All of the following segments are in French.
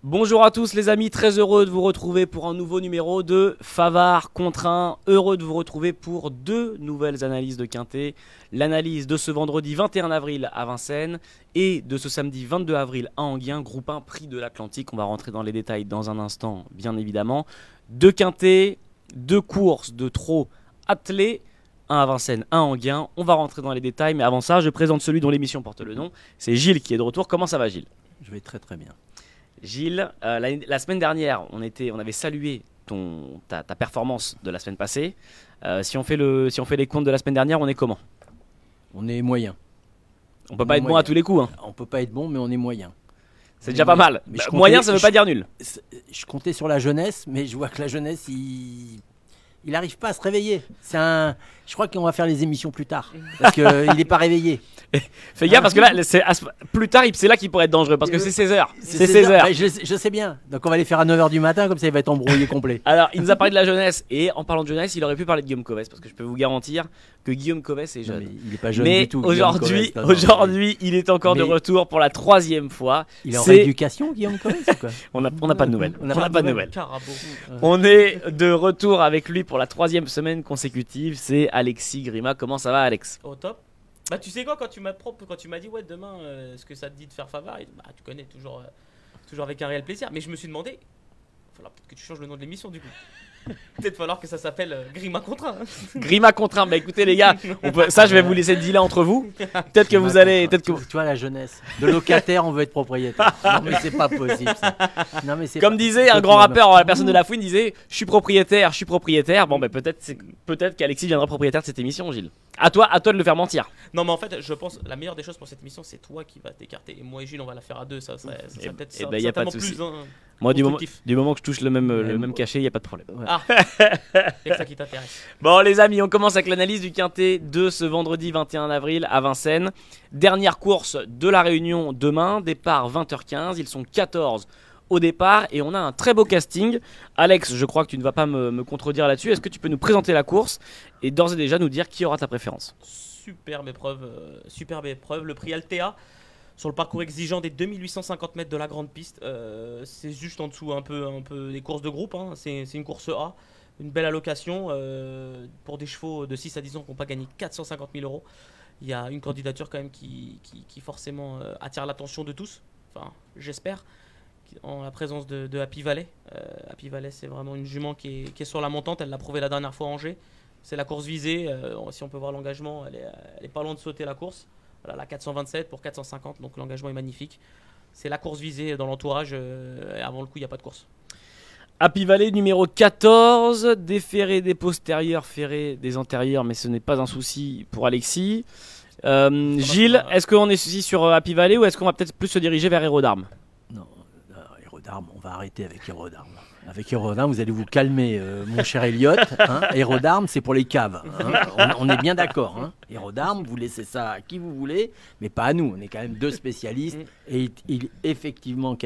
Bonjour à tous les amis, très heureux de vous retrouver pour un nouveau numéro de Favard contre 1. Heureux de vous retrouver pour deux nouvelles analyses de Quintet. L'analyse de ce vendredi 21 avril à Vincennes et de ce samedi 22 avril à Enghien, groupe 1 Prix de l'Atlantique. On va rentrer dans les détails dans un instant, bien évidemment. Deux Quintets, deux courses de trot attelés. Un à Vincennes, un à Enghien. On va rentrer dans les détails, mais avant ça, je présente celui dont l'émission porte le nom. C'est Gilles qui est de retour. Comment ça va, Gilles? Je vais très très bien. Gilles, la semaine dernière, on avait salué ta performance de la semaine passée. Si on fait les comptes de la semaine dernière, on est comment? On est moyen. On peut pas être bon à tous les coups. Hein. On peut pas être bon, mais on est moyen. C'est déjà pas mal. Mais Moyen, ça veut pas dire nul. Je comptais sur la jeunesse, mais je vois que la jeunesse, il n'arrive pas à se réveiller. Je crois qu'on va faire les émissions plus tard, parce qu'il n'est pas réveillé. Fais gaffe, parce que là, plus tard, c'est là qu'il pourrait être dangereux, parce que c'est 16h. C'est 16h. Bah, je sais bien. Donc on va les faire à 9h du matin, comme ça il va être embrouillé complet. Alors, il nous a parlé de la jeunesse, et en parlant de jeunesse, il aurait pu parler de Guillaume Covès, parce que je peux vous garantir que Guillaume Covès est jeune. Non, mais il n'est pas jeune mais du tout. aujourd'hui, il est encore de retour pour la troisième fois. Il est en rééducation, Guillaume Covès, ou quoi? On n'a pas de nouvelles. On n'a pas de nouvelles. On est de retour avec lui pour la troisième semaine consécutive. C'est Alexis Grima. Comment ça va, Alex? Au top. Bah tu sais quoi, quand tu m'as dit ouais demain est-ce que ça te dit de faire Favard, bah tu connais toujours avec un réel plaisir, mais je me suis demandé, il va falloir peut-être que tu changes le nom de l'émission du coup. Peut-être falloir que ça s'appelle Grima contre 1. Grima contre 1. Bah écoutez les gars, ça je vais vous laisser dealer entre vous. Peut-être que vous allez, Tu vois la jeunesse. De locataire, on veut être propriétaire. Non mais c'est pas possible ça. Non, mais comme disait un grand rappeur, la personne de La Fouine disait je suis propriétaire. Bon bah peut-être qu'Alexis viendra propriétaire de cette émission, Gilles. À toi de le faire mentir. Non mais en fait je pense la meilleure des choses pour cette émission c'est toi qui vas t'écarter et moi et Gilles on va la faire à deux, ça peut-être et ben y a pas de souci. Plus moi du moment que je touche le même cachet, y a pas de problème. Ouais. Ah, c'est ça qui t'intéresse. Bon les amis, on commence avec l'analyse du Quintet de ce vendredi 21 avril à Vincennes. Dernière course de la Réunion demain, départ 20h15, ils sont 14 au départ et on a un très beau casting. Alex, je crois que tu ne vas pas me contredire là-dessus. Est-ce que tu peux nous présenter la course et d'ores et déjà nous dire qui aura ta préférence? Superbe épreuve. Le prix Altea sur le parcours exigeant des 2850 mètres de la grande piste. C'est juste en dessous un peu des courses de groupe. Hein. C'est une course A. Une belle allocation pour des chevaux de 6 à 10 ans qui n'ont pas gagné 450 000 euros. Il y a une candidature quand même qui forcément attire l'attention de tous. Enfin, j'espère. En la présence de Happy Valley. Happy Valley, c'est vraiment une jument qui est sur la montante. Elle l'a prouvé la dernière fois à Angers. C'est la course visée. Si on peut voir l'engagement, elle est pas loin de sauter la course. Voilà, la 427 pour 450, donc l'engagement est magnifique. C'est la course visée dans l'entourage. Avant le coup, il n'y a pas de course. Happy Valley numéro 14, déféré des postérieurs, ferré des antérieurs, mais ce n'est pas un souci pour Alexis. Gilles, est-ce qu'on est ici sur Happy Valley ou est-ce qu'on va peut-être plus se diriger vers Hérodarme? Non, Hérodarme, on va arrêter avec Hérodarme. Avec Hérodarme, vous allez vous calmer, mon cher Elliot. Hein. Hérodarme, c'est pour les caves. Hein. On est bien d'accord. Hein. Hérodarme, vous laissez ça à qui vous voulez, mais pas à nous. On est quand même deux spécialistes. Et effectivement,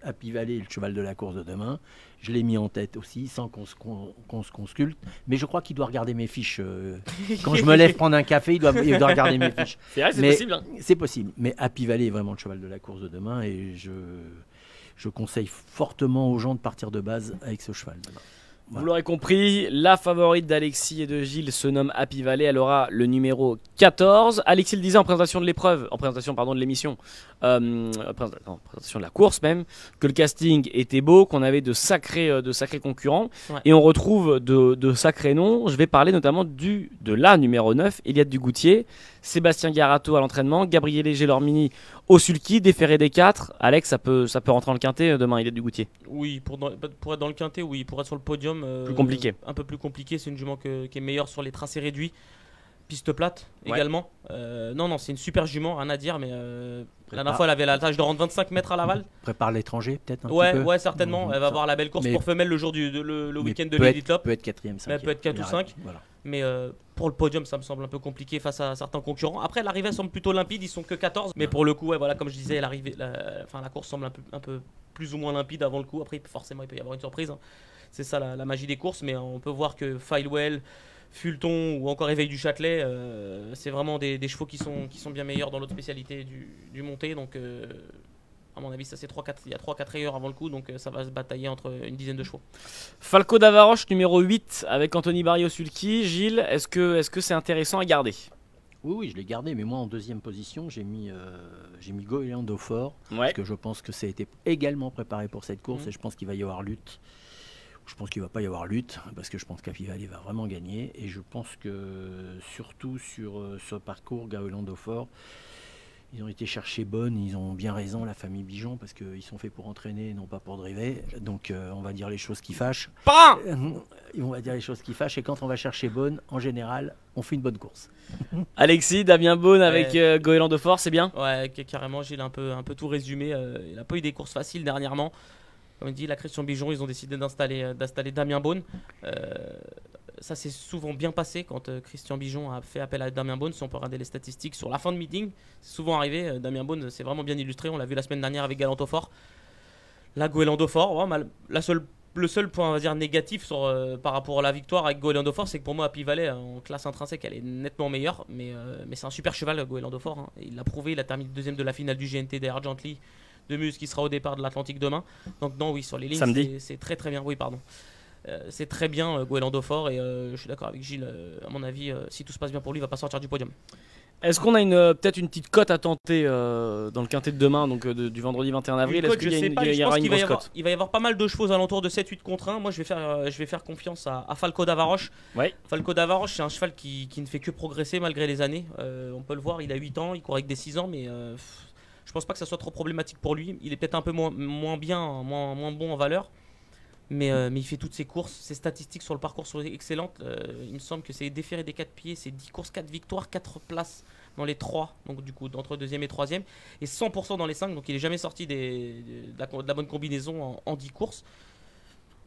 Happy Valley est le cheval de la course de demain. Je l'ai mis en tête aussi, sans qu'on se consulte. Mais je crois qu'il doit regarder mes fiches. Quand je me lève prendre un café, il doit regarder mes fiches. C'est vrai, c'est possible. Hein. C'est possible. Mais Happy Valley est vraiment le cheval de la course de demain. Et je conseille fortement aux gens de partir de base avec ce cheval demain. Voilà. Vous l'aurez compris, la favorite d'Alexis et de Gilles se nomme Happy Valley. Elle aura le numéro 14. Alexis le disait en présentation de l'épreuve, de l'émission, présentation de la course même, que le casting était beau, qu'on avait de sacrés concurrents. Ouais. Et on retrouve de sacrés noms. Je vais parler notamment de la numéro 9, Eliade Dugoutier, Sébastien Garato à l'entraînement, Gabriele Gelormini au sulky, déféré des 4. Alex, ça peut rentrer dans le quintet demain, Eliade Dugoutier? Oui, pour être dans le quintet, oui, pour être sur le podium. Plus compliqué. Un peu plus compliqué, c'est une jument qui est meilleure sur les tracés réduits. Piste plate également. Non, c'est une super jument, rien à dire, mais la dernière fois elle avait la tâche de rendre 25 mètres à l'aval. Prépare l'étranger peut-être un petit peu. Ouais, certainement. Elle va avoir la belle course pour femelle le jour le week-end de l'Elite Lop. Peut être 4ème, 5ème. Elle peut être 4 ou 5. Voilà. Mais pour le podium, ça me semble un peu compliqué face à certains concurrents. Après, l'arrivée semble plutôt limpide, ils sont que 14. Mais pour le coup, voilà, comme je disais, la course semble un peu plus ou moins limpide avant le coup. Après, forcément, il peut y avoir une surprise. Hein. C'est ça la magie des courses. Mais on peut voir que Filewell, Fulton ou encore Éveil du Châtelet, c'est vraiment des chevaux qui sont bien meilleurs dans l'autre spécialité du monté. Donc À mon avis, ça c'est il y a 3-4 rayures avant le coup, donc ça va se batailler entre une dizaine de chevaux. Falco d'Avaroche numéro 8 avec Anthony Barrios Sulky. Gilles, est-ce que c'est intéressant à garder? Oui, je l'ai gardé, mais moi en deuxième position, j'ai mis Goéland Dauphin, parce que je pense que ça a été également préparé pour cette course, et je pense qu'il va y avoir lutte. Je pense qu'il ne va pas y avoir lutte, parce que je pense qu'Apivalet va vraiment gagner, et je pense que surtout sur ce parcours, Goéland Dauphin, ils ont été chercher Bonne, ils ont bien raison, la famille Bijon, parce qu'ils sont faits pour entraîner, non pas pour driver. Donc on va dire les choses qui fâchent. On va dire les choses qui fâchent, et quand on va chercher Bonne, en général, on fait une bonne course. Alexis, Damien Beaune avec Goéland Dauphin, c'est bien? Ouais, carrément, Gilles a un peu tout résumé. Il n'a pas eu des courses faciles dernièrement. Comme on dit, la Christian Bijon, ils ont décidé d'installer Damien Beaune. Ça s'est souvent bien passé quand Christian Bijon a fait appel à Damien Beaune. Si on peut regarder les statistiques sur la fin de meeting, c'est souvent arrivé. Damien Beaune s'est vraiment bien illustré. On l'a vu la semaine dernière avec Galant au Fort. Là, Goéland Dauphin, le seul point, on va dire, négatif par rapport à la victoire avec Goéland Dauphin, c'est que pour moi, Apivalet, en classe intrinsèque, elle est nettement meilleure. Mais c'est un super cheval, Goéland Dauphin. Hein. Il l'a prouvé. Il a terminé deuxième de la finale du GNT derrière Gently de Muse qui sera au départ de l'Atlantique demain. Donc, non, oui, sur les lignes, c'est très très bien. Oui, pardon. C'est très bien Goéland Dauphin, et je suis d'accord avec Gilles, à mon avis, si tout se passe bien pour lui, il va pas sortir du podium. Est-ce qu'on a peut-être une petite cote à tenter dans le quintet de demain, donc du vendredi 21 avril? Est-ce qu'il y aura une grosse cote? Il va y avoir pas mal de chevaux aux alentours de 7-8 contre 1. Moi, je vais faire confiance à Falco d'Avaroche. Ouais. Falco d'Avaroche, c'est un cheval qui ne fait que progresser malgré les années. On peut le voir, il a 8 ans, il court avec des 6 ans, mais je pense pas que ça soit trop problématique pour lui. Il est peut-être un peu moins bon en valeur. Mais il fait toutes ses courses, ses statistiques sur le parcours sont excellentes. Il me semble que c'est déféré des 4 pieds, c'est 10 courses, 4 victoires, 4 places dans les 3, donc du coup entre 2e et 3e, et 100% dans les 5, donc il est jamais sorti de la bonne combinaison en 10 courses.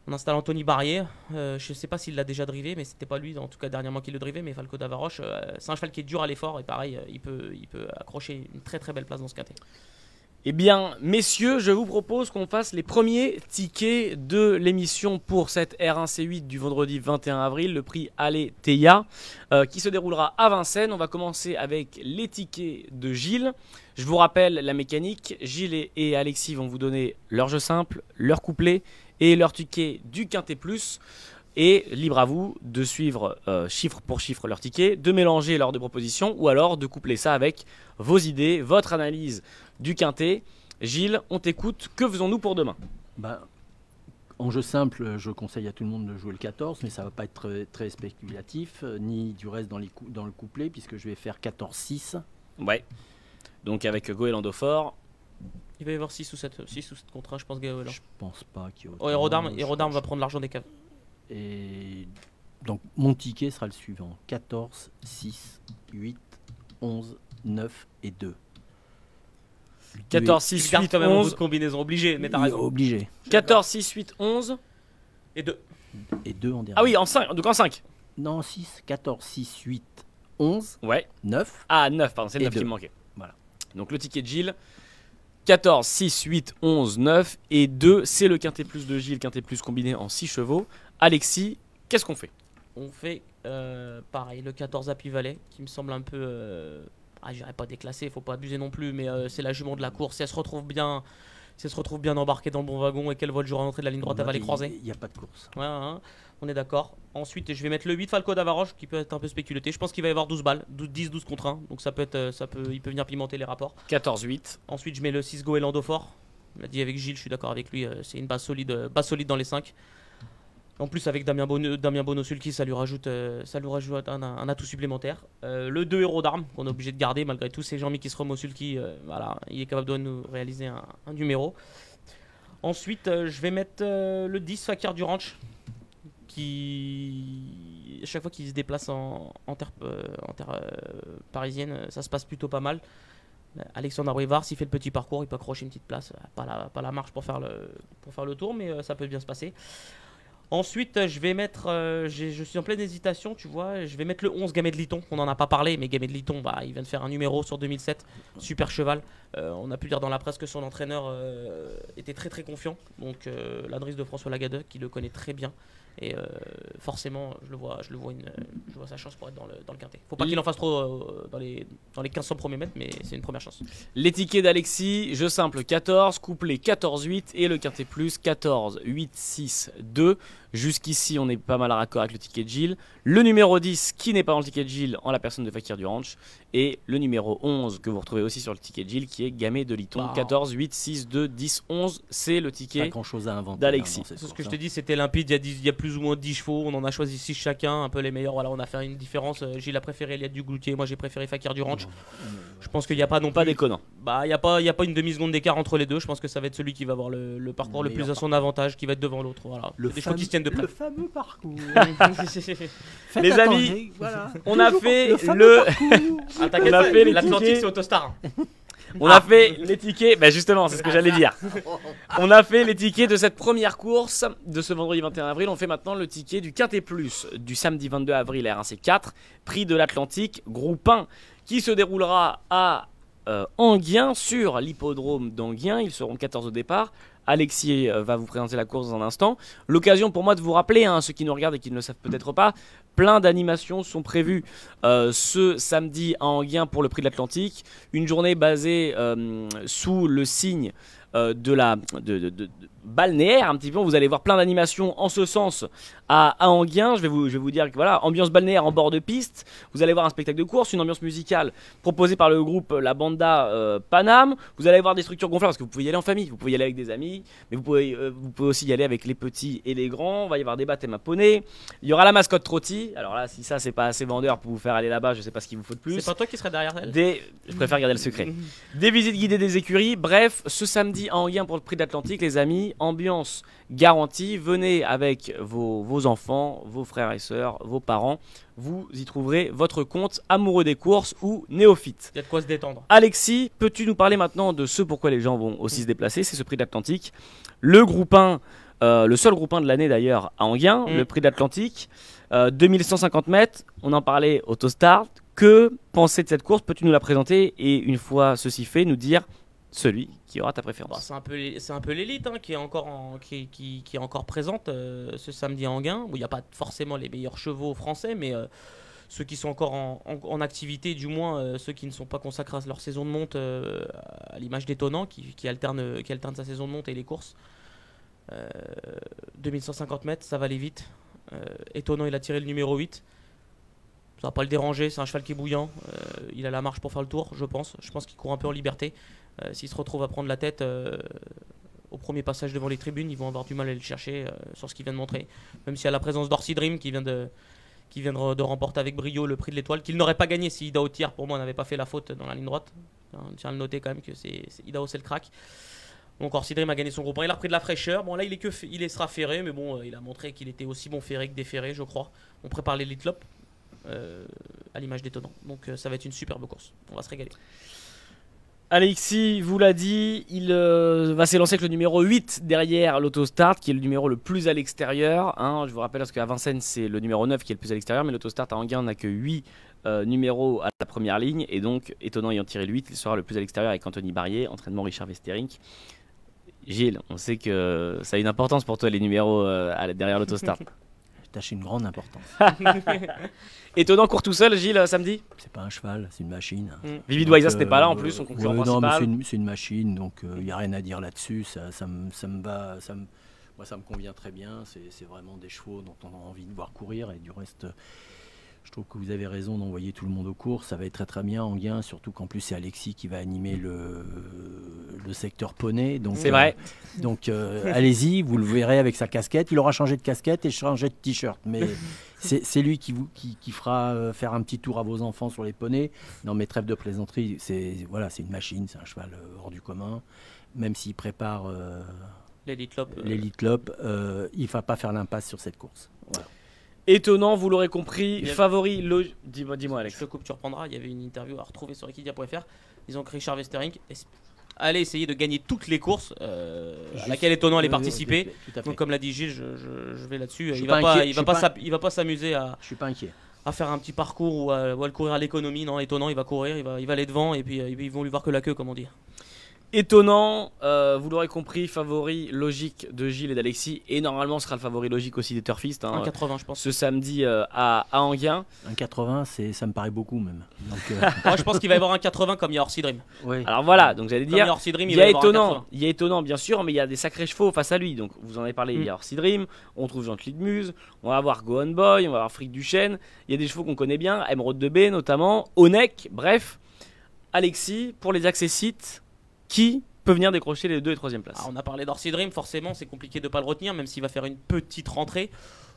On installe Anthony Barrier, je sais pas s'il l'a déjà drivé, mais c'était pas lui en tout cas dernièrement qui le drivait, mais Falco d'Avaroche, c'est un cheval qui est dur à l'effort, et pareil, il peut accrocher une très très belle place dans ce quintet. Eh bien, messieurs, je vous propose qu'on fasse les premiers tickets de l'émission pour cette R1C8 du vendredi 21 avril, le prix Allez Théa, qui se déroulera à Vincennes. On va commencer avec les tickets de Gilles. Je vous rappelle la mécanique. Gilles et Alexis vont vous donner leur jeu simple, leur couplet et leur ticket du Quintet Plus. Et libre à vous de suivre chiffre pour chiffre leur ticket, de mélanger leurs deux propositions ou alors de coupler ça avec vos idées, votre analyse du quintet. Gilles, on t'écoute. Que faisons-nous pour demain? En jeu simple, je conseille à tout le monde de jouer le 14, mais ça ne va pas être très, très spéculatif, ni du reste dans le couplet, puisque je vais faire 14-6. Ouais. Donc avec Goéland Dauphin. Il va y avoir 6 ou 7 contre 1, je pense, Goéland. Je pense pas qu'il y ait autant. Hérodarme va prendre l'argent des caves. Et donc mon ticket sera le suivant: 14, 6, 8, 11, 9 et 2. 14, 6, 8, 11. Combinaison obligée, mais t'as raison. Obligé. 14, 6, 8, 11. Et 2. Et 2 en dernier. Ah oui, en 5. Donc en 5. Non, 6, 14, 6, 8, 11. Ouais. 9. Ah, 9, pardon, c'est le 9 qui me manquait. Voilà. Donc le ticket de Gilles. 14, 6, 8, 11, 9 et 2. C'est le Quintet Plus de Gilles, Quintet Plus combiné en 6 chevaux. Alexis, qu'est-ce qu'on fait? On fait pareil, le 14 Apivalet, qui me semble un peu... je dirais pas déclassé, faut pas abuser non plus, mais c'est la jument de la course. Si elle se retrouve bien embarquée dans le bon wagon et qu'elle voit le jour à l'entrée de la ligne droite, elle va les croiser. Il n'y a pas de course. Ouais, hein, on est d'accord. Ensuite, je vais mettre le 8 Falco d'Avaroche, qui peut être un peu spéculaté. Je pense qu'il va y avoir 12 balles, 10-12 contre 1, donc il peut venir pimenter les rapports. 14-8. Ensuite, je mets le 6 Goéland Dauphin. On l'a dit avec Gilles, je suis d'accord avec lui, c'est une base solide dans les 5. En plus, avec Damien Bono Sulky, ça lui rajoute un atout supplémentaire. Le 2 Hérodarme, qu'on est obligé de garder malgré tout. C'est Jean-Mi qui se remet au Sulky. Voilà, il est capable de nous réaliser un numéro. Ensuite, je vais mettre le 10 Fakir du Ranch, qui, à chaque fois qu'il se déplace en terre parisienne, ça se passe plutôt pas mal. Alexandre Abrivard, s'il fait le petit parcours, il peut accrocher une petite place. Pas la marche pour faire le tour, mais ça peut bien se passer. Ensuite, je vais mettre, je suis en pleine hésitation, tu vois. Je vais mettre le 11 Gamet de Liton. On n'en a pas parlé, mais Gamet de Liton, bah, il vient de faire un numéro sur 2007. Super cheval. On a pu lire dans la presse que son entraîneur était très très confiant. Donc, la nourrice de François Lagadec, qui le connaît très bien. Et forcément, je vois sa chance pour être dans le quintet. Faut pas qu'il en fasse trop dans les 1500 premiers mètres, mais c'est une première chance. Les tickets d'Alexis, jeu simple 14, couplet 14-8 et le quintet plus 14-8-6-2. Jusqu'ici, on est pas mal à raccord avec le ticket de Gilles. Le numéro 10 qui n'est pas dans le ticket de Gilles en la personne de Fakir du Ranch. Et le numéro 11 que vous retrouvez aussi sur le ticket de Gilles qui est Gamet de Liton. 14-8-6-2-10-11. C'est le Pas ticket grand chose à inventer. d'Alexis. C'est ce que je te dis, c'était limpide. Il y a plus ou moins 10 chevaux. On en a choisi 6 chacun, un peu les meilleurs. Voilà, on a fait une différence. Gilles a préféré Eliade du Gloutier. Moi, j'ai préféré Fakir du Ranch. Je pense qu'il n'y a pas non Pas plus. déconnant. Bah, il n'y a pas une demi-seconde d'écart entre les deux. Je pense que ça va être celui qui va avoir le parcours le plus à son avantage, qui va être devant l'autre. Voilà. Des chevaux qui se tiennent de près. Le fameux parcours. Les amis, voilà. on a fait Ah, t'inquiète On a pas, fait les l'Atlantique, tickets. c'est Autostar. On a fait les tickets, bah justement, c'est ce que j'allais dire. On a fait les tickets de cette première course de ce vendredi 21 avril. On fait maintenant le ticket du Quintet Plus du samedi 22 avril R1C4, prix de l'Atlantique, groupe 1, qui se déroulera à Enghien, sur l'hippodrome d'Enghien. Ils seront 14 au départ. Alexis va vous présenter la course dans un instant. L'occasion pour moi de vous rappeler, ceux qui nous regardent et qui ne le savent peut-être pas, plein d'animations sont prévues ce samedi à Enghien pour le prix de l'Atlantique. Une journée basée sous le signe de balnéaire un petit peu. Vous allez voir plein d'animations en ce sens à Enghien. Je vais vous dire que voilà, ambiance balnéaire en bord de piste. Vous allez voir un spectacle de course, une ambiance musicale proposée par le groupe La Banda Paname. Vous allez voir des structures gonflables parce que vous pouvez y aller en famille, vous pouvez y aller avec des amis, mais vous pouvez aussi y aller avec les petits et les grands. Il va y avoir des baptêmes à poney. Il y aura la mascotte Trotti. Alors là, si ça c'est pas assez vendeur pour vous faire aller là-bas, je sais pas ce qu'il vous faut de plus. C'est pas toi qui serais derrière elle. Je préfère garder le secret. Des visites guidées des écuries. Bref, ce samedi à Enghien pour le prix de l'Atlantique, les amis, ambiance garantie. Venez avec vos enfants, vos frères et sœurs, vos parents. Vous y trouverez votre compte amoureux des courses ou néophyte. Il y a de quoi se détendre. Alexis, peux-tu nous parler maintenant de ce pourquoi les gens vont aussi se déplacer? C'est ce prix de l'Atlantique. Le groupe 1, le seul groupe 1 de l'année d'ailleurs à Enghien, le prix de l'Atlantique. 2150 mètres, on en parlait Autostart. Que penser de cette course? Peux-tu nous la présenter et une fois ceci fait, nous dire celui qui aura ta Bah, préférence? c'est un peu l'élite qui est encore, qui est encore présente ce samedi à Enghien, où il n'y a pas forcément les meilleurs chevaux français, mais ceux qui sont encore en activité, du moins ceux qui ne sont pas consacrés à leur saison de monte, à l'image d'Étonnant, qui alterne sa saison de monte et les courses. 2150 mètres, ça va aller vite. Étonnant, il a tiré le numéro 8. Ça va pas le déranger, c'est un cheval qui est bouillant. Il a la marche pour faire le tour, je pense. Je pense qu'il court un peu en liberté. S'il se retrouve à prendre la tête au premier passage devant les tribunes, ils vont avoir du mal à aller le chercher sur ce qu'il vient de montrer. Même s'il y a la présence d'Orsi Dream qui vient de remporter avec brio le prix de l'étoile, qu'il n'aurait pas gagné si Idaho Tier, pour moi, n'avait pas fait la faute dans la ligne droite. On tient à le noter quand même que Idaho, c'est le crack. Donc Orsi Dream a gagné son groupe 1, il a repris de la fraîcheur. Bon là il sera ferré, mais bon il a montré qu'il était aussi bon ferré que déferré, je crois. On prépare l'Elite Lop à l'image d'Étonnant. Donc ça va être une superbe course, on va se régaler. Alexis vous l'a dit, il va s'élancer avec le numéro 8 derrière l'Autostart, qui est le numéro le plus à l'extérieur. Je vous rappelle parce qu'à Vincennes, c'est le numéro 9 qui est le plus à l'extérieur, mais l'Autostart à Enghien n'a que 8 numéros à la première ligne. Et donc, Étonnant ayant tiré le 8, il sera le plus à l'extérieur avec Anthony Barrier, entraînement Richard Westerink. Gilles, on sait que ça a une importance pour toi les numéros derrière l'Autostart. Tâche une grande importance. Étonnant court tout seul, Gilles, samedi? C'est pas un cheval, c'est une machine. Vivid Waisas n'était pas là en plus, son concurrent non, principal. mais c'est une machine, donc il n'y a rien à dire là-dessus. Ça me va, moi ça me convient très bien. C'est vraiment des chevaux dont on a envie de voir courir. Et du reste, je trouve que vous avez raison d'envoyer tout le monde aux courses. Ça va être très très bien en gain, surtout qu'en plus c'est Alexis qui va animer le secteur poney. C'est vrai. Donc allez-y, vous le verrez avec sa casquette. Il aura changé de casquette et changé de t-shirt. Mais c'est lui qui fera faire un petit tour à vos enfants sur les poneys. Non mais trêve de plaisanterie, c'est une machine, c'est un cheval hors du commun. Même s'il prépare L'Elite Lop. l'Elite Lop, il ne va pas faire l'impasse sur cette course. Voilà. Étonnant, vous l'aurez compris, favori. Dis-moi Alex. Je te coupe, tu reprendras. Il y avait une interview à retrouver sur equidia.fr. Ils ont que Richard Westerink aller essayer de gagner toutes les courses à laquelle Étonnant allait participer. Tout à fait. Donc comme l'a dit Gilles, je vais là-dessus. Je suis Il pas va inquiet, il va pas s'amuser Je suis pas inquiet. à faire un petit parcours ou à le courir à l'économie. Non, Étonnant, il va courir, il va aller devant et puis ils vont lui voir que la queue, comme on dit. Étonnant, vous l'aurez compris, favori logique de Gilles et d'Alexis, et normalement ce sera le favori logique aussi des Turfistes, hein, 1,80 je pense. ce samedi à Enghien. 1,80, ça me paraît beaucoup même. Donc, Moi je pense qu'il va y avoir un 80 comme il y a Orsi Dream. ouais. Alors voilà, donc j'allais Comme il y a dire, Orsi Dream, il il y va a y avoir un étonnant, 80. il y a étonnant bien sûr, mais il y a des sacrés chevaux face à lui. Donc vous en avez parlé, il y a Orsi Dream, on trouve Jean-Claude Muse, on va avoir Go On Boy, on va avoir Frick Duchesne, il y a des chevaux qu'on connaît bien, Emeraude de B notamment, Onek, bref. Alexis, pour les accessites, qui peut venir décrocher les 2 et 3e places? Ah, on a parlé d'Orsi Dream, forcément c'est compliqué de pas le retenir, même s'il va faire une petite rentrée.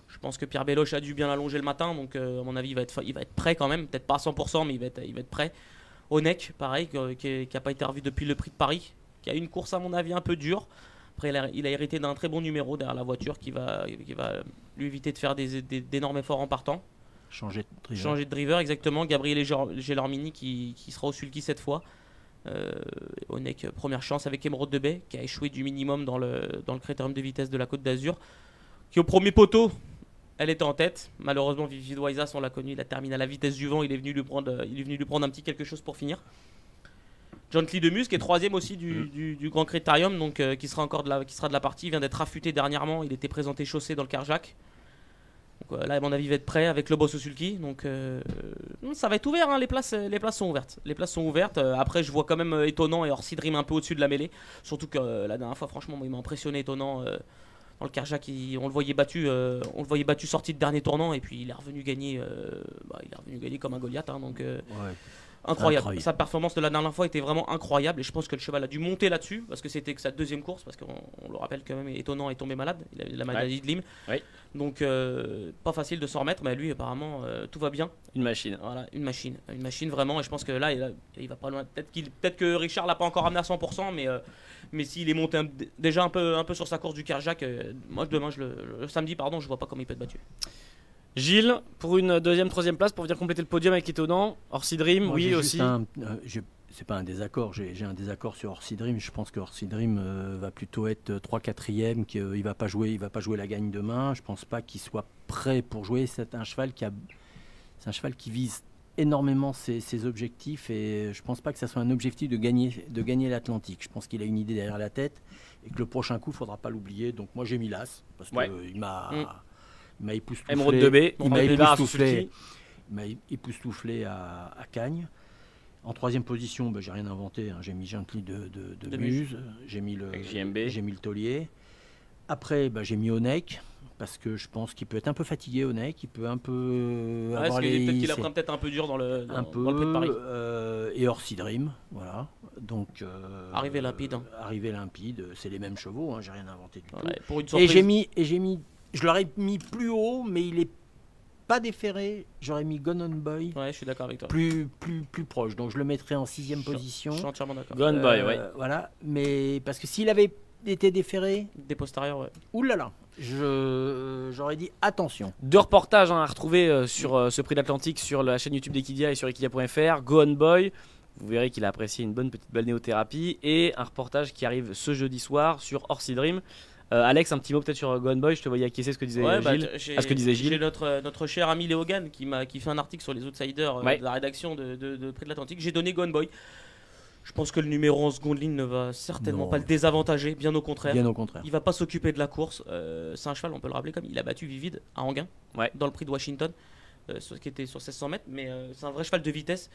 Je pense que Pierre Belloche a dû bien l'allonger le matin, donc à mon avis il va être prêt quand même, peut-être pas à 100%, mais il va être prêt. Onek, pareil, qui n'a pas été revu depuis le Prix de Paris, qui a eu une course à mon avis un peu dure. Après il a hérité d'un très bon numéro derrière la voiture qui va lui éviter de faire d'énormes efforts en partant. Changer de driver. Changer de driver, exactement. Gabriel Gelormini qui sera au sulky cette fois. Onek, première chance avec Emeraude de Bay, qui a échoué du minimum dans le critérium de vitesse de la Côte d'Azur. Qui au premier poteau, elle était en tête. Malheureusement, Vivid Waisas, on l'a connu, il a terminé à la vitesse du vent. Il est venu lui prendre un petit quelque chose pour finir. John Clee de Mus, qui est 3e aussi du Grand Critérium, donc qui sera de la partie. Il vient d'être affûté dernièrement. Il était présenté chaussé dans le Carjac. Donc là, à mon avis, il va être prêt avec le boss au sulky. Donc ça va être ouvert, hein, les places sont ouvertes. Les places sont ouvertes. Après, je vois quand même Étonnant et Orsi Dream un peu au-dessus de la mêlée. Surtout que la dernière fois, franchement, il m'a impressionné Étonnant. Dans le Carjac, on le voyait battu sorti de dernier tournant. Et puis il est revenu gagner, comme un Goliath. Hein, donc Ouais. incroyable. Sa performance de la dernière fois était vraiment incroyable. Et je pense que le cheval a dû monter là-dessus. Parce que c'était que sa 2e course. Parce qu'on le rappelle quand même, Étonnant est tombé malade. Il a eu la maladie de Lyme. Ouais. Donc pas facile de s'en remettre, mais lui apparemment tout va bien. Une machine. Voilà, une machine vraiment. Et je pense que là il va pas loin. Peut-être que Richard l'a pas encore amené à 100%, mais s'il est monté déjà un peu sur sa course du Kerjak, moi demain le samedi pardon, je vois pas comment il peut être battu. Gilles, pour une 2e, 3e place, pour venir compléter le podium avec Étonnant, Orsi Dream, Moi, oui j'ai aussi. juste c'est pas un désaccord, j'ai un désaccord sur Orsi Dream. Je pense que Orsi Dream va plutôt être 3-4e, qu'il va pas jouer la gagne demain. Je pense pas qu'il soit prêt pour jouer. C'est un cheval qui vise énormément ses objectifs, et je pense pas que ça soit un objectif de gagner l'Atlantique. Je pense qu'il a une idée derrière la tête et que le prochain coup, il faudra pas l'oublier. Donc moi j'ai mis l'As parce que il m'a époustouflé. Emeraude de B, Il m'a époustouflé à Cagnes. En 3e position, j'ai rien inventé. Hein. J'ai mis Gently de Muse. J'ai mis le Taulier. Après, j'ai mis Onek. Parce que je pense qu'il peut être un peu fatigué, Onek. Il peut un peu avoir peut-être qu'il apprend peut-être un peu dur dans le Prix de Paris. Et Orsi Dream, voilà. Donc arrivé limpide. Arrivé limpide, c'est les mêmes chevaux. Hein, j'ai rien inventé du tout. Pour une surprise. Je l'aurais mis plus haut, mais il est pas déféré. J'aurais mis Gone On Boy. Ouais, je suis d'accord avec toi. Plus proche. Donc je le mettrais en 6e position. Je suis entièrement d'accord. Go On Boy, ouais. Voilà. Mais parce que s'il avait été déféré, des postérieurs, ouais. Oulala, j'aurais dit attention. 2 reportages à retrouver sur ce Prix d'Atlantique sur la chaîne YouTube d'Equidia et sur equidia.fr. Go On Boy, vous verrez qu'il a apprécié une bonne petite balnéothérapie, et un reportage qui arrive ce jeudi soir sur Orsi Dream. Alex, un petit mot peut-être sur Go On Boy. Je te voyais acquiescer ce que disait Gilles. Ce que disait Gilles. J'ai notre cher ami Léo Gann qui fait un article sur les outsiders de la rédaction de Prix de l'Atlantique. J'ai donné Go On Boy. Je pense que le numéro en seconde ligne ne va certainement pas le désavantager, bien au contraire. Bien au contraire. Il va pas s'occuper de la course. C'est un cheval, on peut le rappeler, comme il a battu Vivid à Enghien dans le Prix de Washington, qui était sur 1600 mètres. Mais c'est un vrai cheval de vitesse.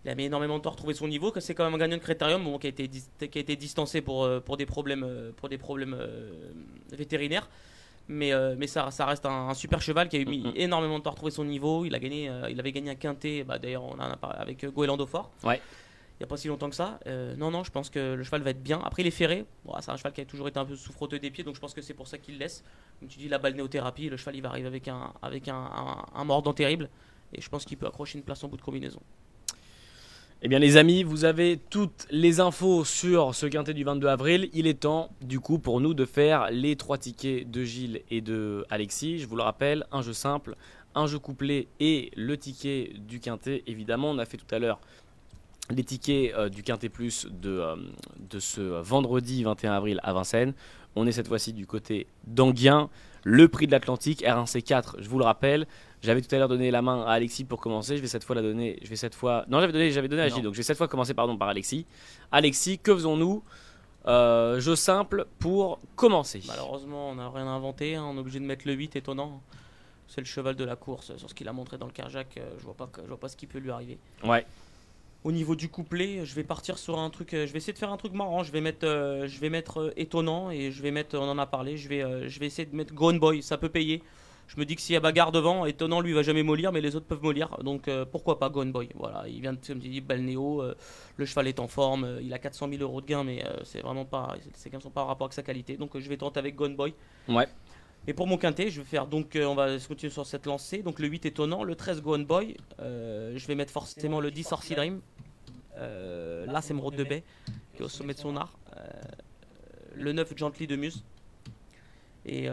Il a mis énormément de temps à retrouver son niveau. C'est quand même un gagnant de Critérium, qui a été distancé pour des problèmes vétérinaires. Mais ça reste un super cheval qui a mis énormément de temps à retrouver son niveau. Il avait gagné un quintet. D'ailleurs, on en a parlé avec Goéland Fort. Ouais. Il n'y a pas si longtemps que ça. Non, je pense que le cheval va être bien. Après, il est ferré. C'est un cheval qui a toujours été un peu souffroteux des pieds, donc je pense que c'est pour ça qu'il le laisse. Comme tu dis, la balnéothérapie, le cheval il va arriver avec un mordant terrible. Et je pense qu'il peut accrocher une place en bout de combinaison. Eh bien les amis, vous avez toutes les infos sur ce quintet du 22 avril. Il est temps du coup pour nous de faire les 3 tickets de Gilles et de Alexis. Je vous le rappelle, un jeu simple, un jeu couplé et le ticket du quintet. Évidemment, on a fait tout à l'heure les tickets du Quintet Plus de ce vendredi 21 avril à Vincennes. On est cette fois-ci du côté d'Anguien. Le prix de l'Atlantique, R1C4, je vous le rappelle. J'avais tout à l'heure donné la main à Alexis pour commencer. Je vais cette fois la donner. Non, j'avais donné à Gilles. Donc je vais cette fois commencer par Alexis. Alexis, que faisons-nous jeu simple pour commencer. Malheureusement, on n'a rien inventé. Hein. On est obligé de mettre le 8 étonnant. C'est le cheval de la course. Sur ce qu'il a montré dans le Carjack, je vois pas ce qui peut lui arriver. Ouais. Au niveau du couplet, je vais partir sur un truc. Je vais essayer de faire un truc marrant. Je vais mettre étonnant et je vais mettre. On en a parlé. Je vais essayer de mettre Gone Boy. Ça peut payer. Je me dis que s'il y a bagarre devant, étonnant lui il va jamais mollir, mais les autres peuvent mollir. Donc pourquoi pas Gone Boy. Voilà, il vient de me dire Balnéo. Le cheval est en forme. Il a 400 000 € de gain, mais c'est vraiment pas. Ses gains sont pas en rapport avec sa qualité. Donc je vais tenter avec Gone Boy. Ouais. Et pour mon quintet, je vais faire donc on va continuer sur cette lancée. Donc le 8 étonnant, le 13 Gone Boy. Je vais mettre forcément le 10 Orsi Dream. Là c'est Mrode de Bay qui est au sommet de son art. Le 9 Gently de Muse. Et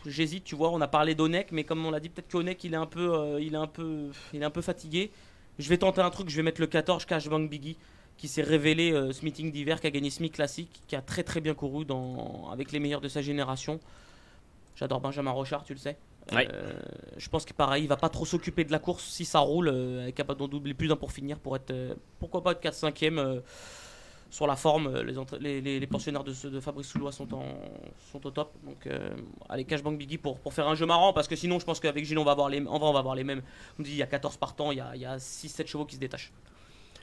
j'hésite, tu vois, on a parlé d'Onek, mais comme on l'a dit, peut-être qu'Onek il est un peu fatigué. Je vais tenter un truc, je vais mettre le 14 Cashbank Biggie qui s'est révélé ce meeting d'hiver, qui a gagné SMI classique, qui a très très bien couru avec les meilleurs de sa génération. J'adore Benjamin Rochard, tu le sais. Ouais. Je pense que pareil, il va pas trop s'occuper de la course si ça roule, est capable d'en doubler plus d'un pour finir, pour être pourquoi pas être 4-5e sur la forme. Les pensionnaires de Fabrice Soulois sont au top. Donc allez, Cashbank Biggie pour faire un jeu marrant, parce que sinon je pense qu'avec Gilles on va avoir les mêmes. On me dit il y a 14 partants, il y a 6-7 chevaux qui se détachent.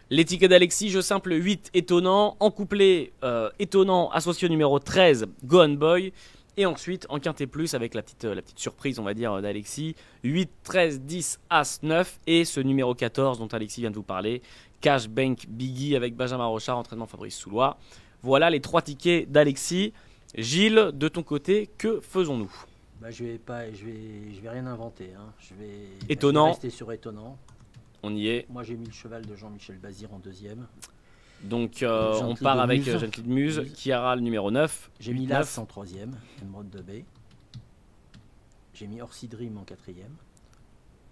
Les tickets d'Alexis, jeu simple 8 étonnant, en couplet étonnant associé au numéro 13 Gone Boy. Et ensuite, en quintet plus, avec la petite surprise, on va dire, d'Alexis, 8, 13, 10, As, 9, et ce numéro 14 dont Alexis vient de vous parler, Cashbank Biggie avec Benjamin Rochard, entraînement Fabrice Soulois. Voilà les 3 tickets d'Alexis. Gilles, de ton côté, que faisons-nous? Je vais rien inventer. Hein. Je vais rester sur étonnant. On y est. Moi, j'ai mis le cheval de Jean-Michel Bazir en deuxième. Donc on part avec Gently de Muse, qui aura le numéro 9. J'ai mis l'As en troisième, Emerald de Bay. J'ai mis Orsi Dream en quatrième.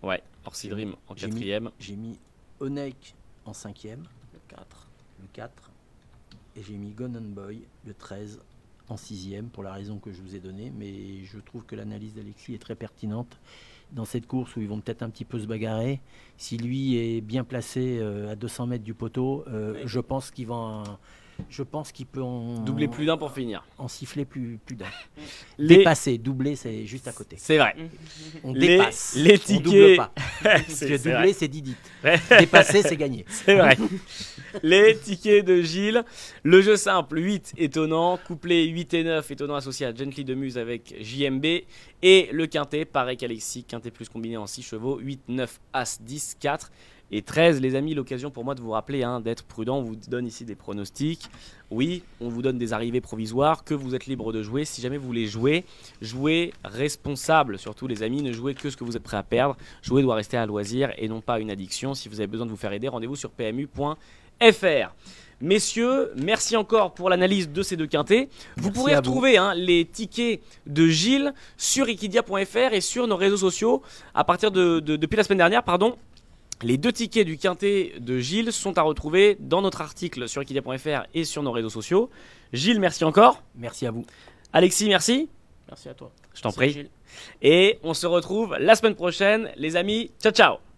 Ouais, Orsi Dream en quatrième. J'ai mis Onek en cinquième. Le 4. Le 4. Et j'ai mis Gone Boy, le 13, en sixième, pour la raison que je vous ai donnée. Mais je trouve que l'analyse d'Alexis est très pertinente dans cette course où ils vont peut-être un petit peu se bagarrer. Si lui est bien placé à 200 mètres du poteau, je pense qu'il peut en doubler plus d'un pour finir. En siffler plus d'un. Dépasser, doubler, c'est juste à côté. C'est vrai. On dépasse. Les tickets. On double pas. Parce que doubler, c'est Didit. Dépasser, c'est gagner. C'est vrai. Les tickets de Gilles. Le jeu simple 8 étonnant. Couplet 8 et 9 étonnant associé à Gently de Muse avec JMB. Et le quintet, pareil qu'Alexis. Quintet plus combiné en 6 chevaux. 8, 9, As, 10, 4. Et 13, les amis, l'occasion pour moi de vous rappeler d'être prudent. On vous donne ici des pronostics. Oui, on vous donne des arrivées provisoires que vous êtes libre de jouer. Si jamais vous voulez jouer, jouez responsable. Surtout les amis, ne jouez que ce que vous êtes prêt à perdre. Jouer doit rester à loisir et non pas une addiction. Si vous avez besoin de vous faire aider, rendez-vous sur pmu.fr. Messieurs, merci encore pour l'analyse de ces 2 quintets. Vous pourrez retrouver les tickets de Gilles sur equidia.fr et sur nos réseaux sociaux à partir depuis la semaine dernière, pardon. Les 2 tickets du quintet de Gilles sont à retrouver dans notre article sur equidia.fr et sur nos réseaux sociaux. Gilles, merci encore. Merci à vous. Alexis, merci. Merci à toi. Je t'en prie. Gilles. Et on se retrouve la semaine prochaine, les amis. Ciao, ciao.